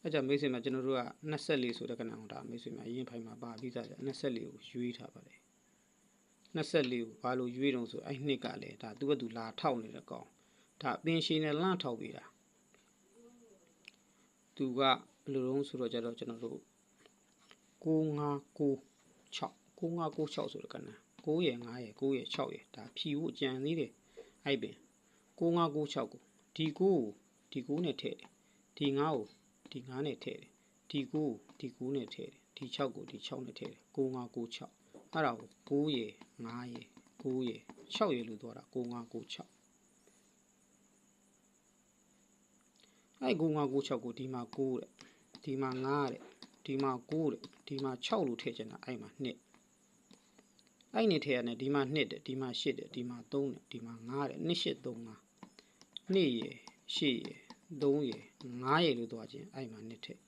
အဲ့ကြောင့်မိတ်ဆွေများကျွန်တော်တို့က24ဆိုတဲ့ကဏ္ဍကိုဒါမိတ်ဆွေများအရင်ဖိုင်မှာပါပြီးသားကြ24ကိုရွေးထားပါတယ်24ကိုဘာလို့ရွေးတုံးဆိုအဲ့နှစ်ကလည်းဒါသူ့ဘသူလာထောက်နေတဲ့ကောင်ဒါအပင်ရှင်နဲ့လန့်ထောက်ပေးတာသူကဘယ်လိုတုံးဆိုတော့ကြတော့ကျွန်တော်တို့9596 9596ဆိုတဲ့ကဏ္ဍ9ရယ်5ရယ်9ရယ်6ရယ်ဒါဖြီဖို့ကြံသေးတယ်အဲ့ပင်9596ကိုဒီ9ကိုဒီ9နဲ့ထည့်တယ်ဒီ9ကိုဒီ9နဲ့ထည့်တယ်ဒီ9ကိုဒီ9နဲ့ထည့်တယ်ဒီ6ကိုဒီ6နဲ့ထည့်တယ်9596အဲ့ဒါကို9ရယ်5ရယ်9ရယ်6ရယ်လို့ပြောတာ9596အဲ့9596ကိုဒီမှာ9တဲ့ဒီမှာ5တဲ့ဒီမှာ9တဲ့ဒီမှာ6လို့ထည့်ချင်တာအဲ့မှာ2အဲ့နေထည့်ရတယ်ဒီမှာ2တဲ့ဒီမှာ8တဲ့ဒီမှာ3တဲ့ဒီမှာ5တဲ့2835 2ရယ်8ရယ်3ရယ်5ရယ်လို့သွားခြင်းအဲ့မှာ2ထည့်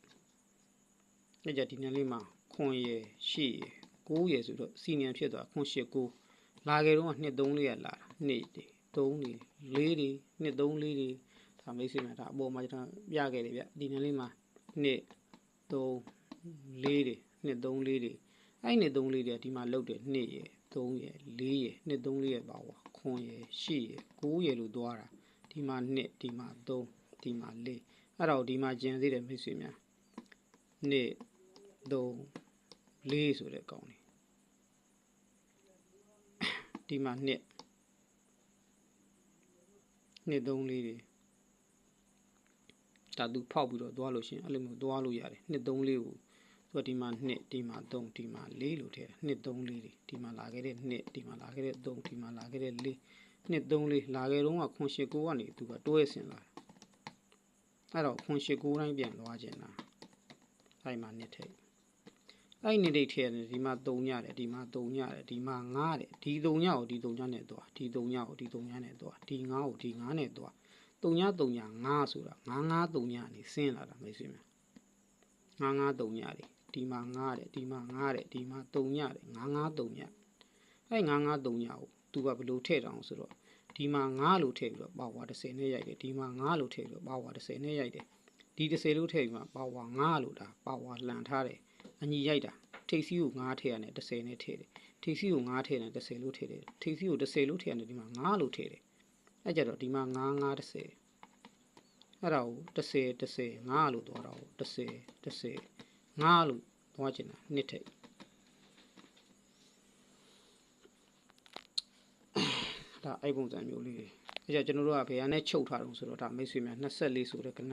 အဲ့ကြဒီနေ့လေးမှာ9ရယ်8ရယ်9ရယ်ဆိုတော့စီနီယံဖြစ်သွား9 8 9လာခဲ့တော့2 3 4ရလာတာ2တွေ3တွေ4တွေ2 3 4တွေဒါမိတ်ဆွေများဒါအပေါ်မှာကျွန်တော်ပြခဲ့တယ်ဗျဒီနေ့လေးမှာ2 3 4တွေ2 3 4တွေအဲ့2 3 4တွေဒီမှာလောက်တယ်2ရယ်3ရယ်4ရယ်2 3 4ရပါကွာ9ရယ်8ရယ်9ရယ်လို့သွားတာဒီမှာ2ဒီမှာ3ဒီမှာ4အဲ့တော့ဒီမှာကျန်သေးတယ်မိတ်ဆွေများ2 3 4ဆိုတဲ့ကောင်လေးဒီမှာ2 3 4တွေဒါသူဖောက်ပြီးတော့သွားလို့ရှိရင်အဲ့လိုမျိုးသွားလို့ရတယ်2 3 4ကိုသူကဒီမှာ2ဒီမှာ3ဒီမှာ4လို့ထည့်2 3 4တွေဒီမှာလာခဲ့တဲ့2ဒီမှာလာခဲ့တဲ့3ဒီမှာလာခဲ့တဲ့4 2 3 4လာခဲ့တော့က9 8 9ကနေသူကတွဲဆင်လာအဲ့တော့9 8 9တိုင်းပြန်သွားခြင်းလားအဲ့မှာ2ထိပ်အဲ့2ထိပ်ထည့်ရတယ်ဒီမှာ3ညတယ်ဒီမှာ3ညတယ်ဒီမှာ5တယ်ဒီ3ညကိုဒီ3ညနဲ့သွားဒီ3ညကိုဒီ3ညနဲ့သွားဒီ5ကိုဒီ5နဲ့သွား3ည3ည5ဆိုတာ9 5 3ညနေဆင်းလာတာမိတ်ဆွေများ9 5 3ညတွေဒီမှာ5တယ်ဒီမှာ5တယ်ဒီမှာ3ညတယ်9 5 3ညအဲ့9 5 3ညကိုသူကဘယ်လိုထည့်တောင်ဆိုတော့ဒီမှာ9လို့ထည့်ပြီးတော့ပါဝါ30နဲ့ရိုက်တယ်ဒီမှာ9လို့ထည့်ပြီးတော့ပါဝါ30နဲ့ရိုက်တယ်ဒီ30လို့ထည့်ပြီးမှပါဝါ9လို့ဒါပါဝါလှန်ထားတယ်အညီရိုက်တာထိပ်စီးကို9ထည့်ရတယ်30နဲ့ထည့်တယ်ထိပ်စီးကို9ထည့်ရတယ်30လို့ထည့်တယ်ထိပ်စီးကို30လို့ထည့်ရတယ်ဒီမှာ9လို့ထည့်တယ်အဲ့ကြတော့ဒီမှာ9 9 30အဲ့ဒါကို30 30 5လို့သွားတာကို30 30 5လို့သွားချင်တာနှစ်ထိပ်ဒါအဲ့ပုံစံမျိုးလေးအဲ့ကြကျွန်တော်တို့ကဘယ်ဟာနဲ့ချုပ်ထားတော့ဆိုတော့ဒါမိတ်ဆွေများ24ဆိုတဲ့ကဏ္ဍ